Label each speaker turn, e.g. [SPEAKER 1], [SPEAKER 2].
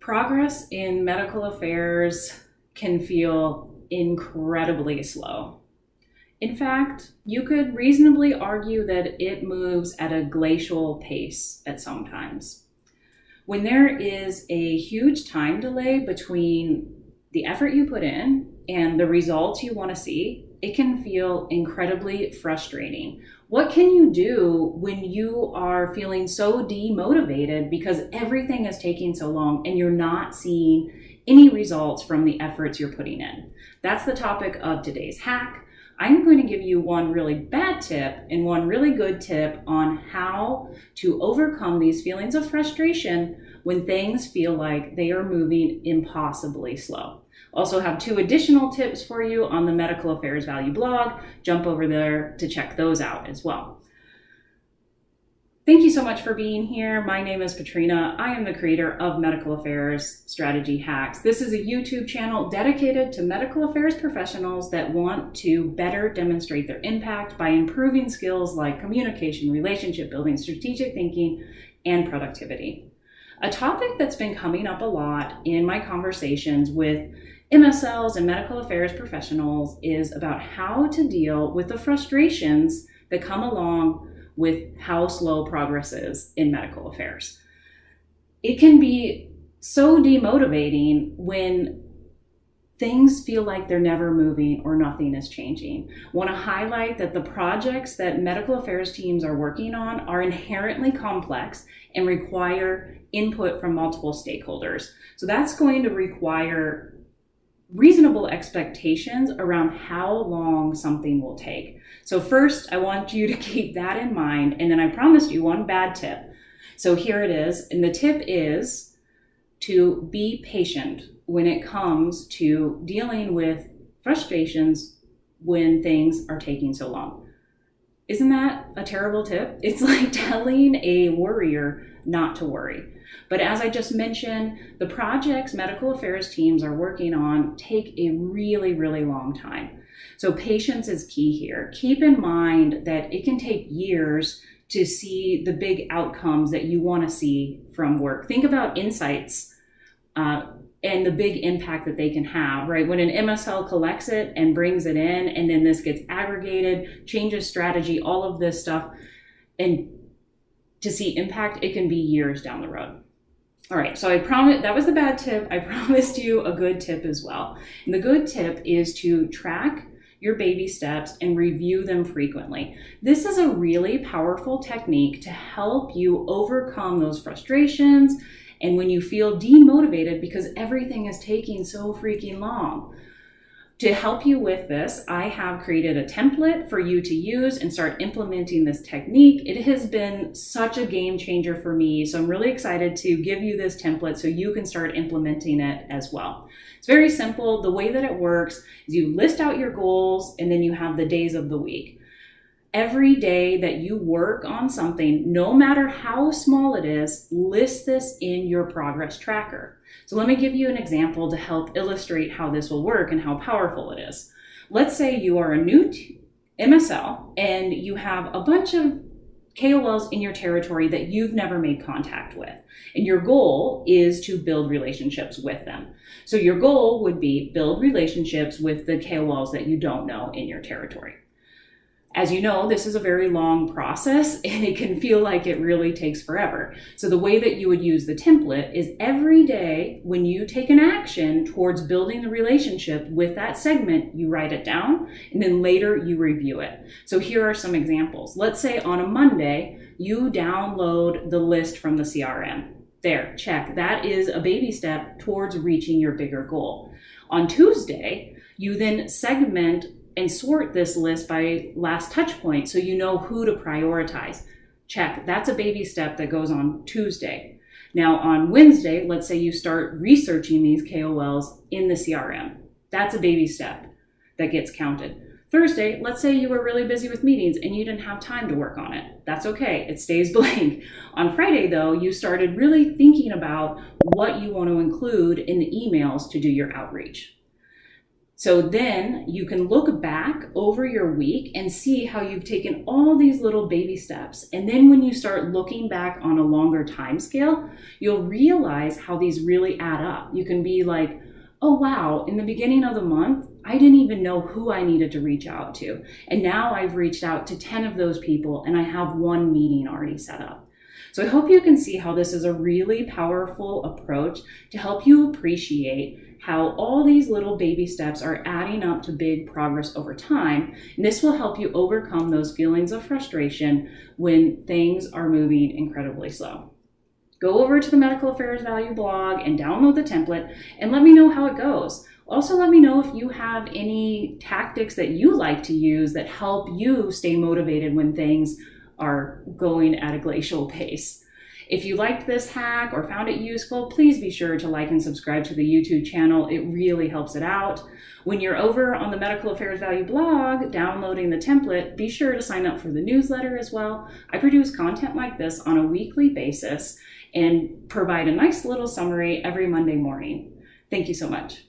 [SPEAKER 1] Progress in medical affairs can feel incredibly slow. In fact, you could reasonably argue that it moves at a glacial pace at some times. When there is a huge time delay between the effort you put in and the results you want to see, it can feel incredibly frustrating. What can you do when you are feeling so demotivated because everything is taking so long and you're not seeing any results from the efforts you're putting in? That's the topic of today's hack. I'm going to give you one really bad tip and one really good tip on how to overcome these feelings of frustration when things feel like they are moving impossibly slow. Also have 2 additional tips for you on the Medical Affairs Value blog. Jump over there to check those out as well. Thank you so much for being here. My name is Patrina. I am the creator of Medical Affairs Strategy Hacks. This is a YouTube channel dedicated to medical affairs professionals that want to better demonstrate their impact by improving skills like communication, relationship building, strategic thinking, and productivity. A topic that's been coming up a lot in my conversations with MSLs and medical affairs professionals is about how to deal with the frustrations that come along with how slow progress is in medical affairs. It can be so demotivating when things feel like they're never moving or nothing is changing. I want to highlight that the projects that medical affairs teams are working on are inherently complex and require input from multiple stakeholders. So that's going to require reasonable expectations around how long something will take. So first, I want you to keep that in mind, and then I promised you one bad tip. So here it is, and the tip is to be patient when it comes to dealing with frustrations when things are taking so long. Isn't that a terrible tip? It's like telling a worrier not to worry. But as I just mentioned, the projects medical affairs teams are working on take a really, really long time. So patience is key here. Keep in mind that it can take years to see the big outcomes that you want to see from work. Think about insights and the big impact that they can have, right? When an MSL collects it and brings it in, and then this gets aggregated, changes strategy, all of this stuff, and to see impact, it can be years down the road. All right, so I promise that was the bad tip. I promised you a good tip as well. And the good tip is to track your baby steps and review them frequently. This is a really powerful technique to help you overcome those frustrations and when you feel demotivated because everything is taking so freaking long. To help you with this, I have created a template for you to use and start implementing this technique. It has been such a game changer for me, so I'm really excited to give you this template so you can start implementing it as well. It's very simple. The way that it works is you list out your goals and then you have the days of the week. Every day that you work on something, no matter how small it is, list this in your progress tracker. So let me give you an example to help illustrate how this will work and how powerful it is. Let's say you are a new MSL and you have a bunch of KOLs in your territory that you've never made contact with. And your goal is to build relationships with them. So your goal would be build relationships with the KOLs that you don't know in your territory. As you know, this is a very long process and it can feel like it really takes forever. So the way that you would use the template is every day when you take an action towards building the relationship with that segment, you write it down and then later you review it. So here are some examples. Let's say on a Monday, you download the list from the CRM. There, check. That is a baby step towards reaching your bigger goal. On Tuesday, you then segment and sort this list by last touch point so you know who to prioritize. Check, that's a baby step that goes on Tuesday. Now on Wednesday, let's say you start researching these KOLs in the CRM. That's a baby step that gets counted. Thursday, let's say you were really busy with meetings and you didn't have time to work on it. That's okay, it stays blank. On Friday though, you started really thinking about what you want to include in the emails to do your outreach. So then you can look back over your week and see how you've taken all these little baby steps. And then when you start looking back on a longer time scale, you'll realize how these really add up. You can be like, oh wow, in the beginning of the month, I didn't even know who I needed to reach out to. And now I've reached out to 10 of those people and I have one meeting already set up. So I hope you can see how this is a really powerful approach to help you appreciate how all these little baby steps are adding up to big progress over time. And this will help you overcome those feelings of frustration when things are moving incredibly slow. Go over to the Medical Affairs Value blog and download the template and let me know how it goes. Also, let me know if you have any tactics that you like to use that help you stay motivated when things are going at a glacial pace. If you liked this hack or found it useful, please be sure to like and subscribe to the YouTube channel. It really helps it out. When you're over on the Medical Affairs Value blog, downloading the template, be sure to sign up for the newsletter as well. I produce content like this on a weekly basis and provide a nice little summary every Monday morning. Thank you so much.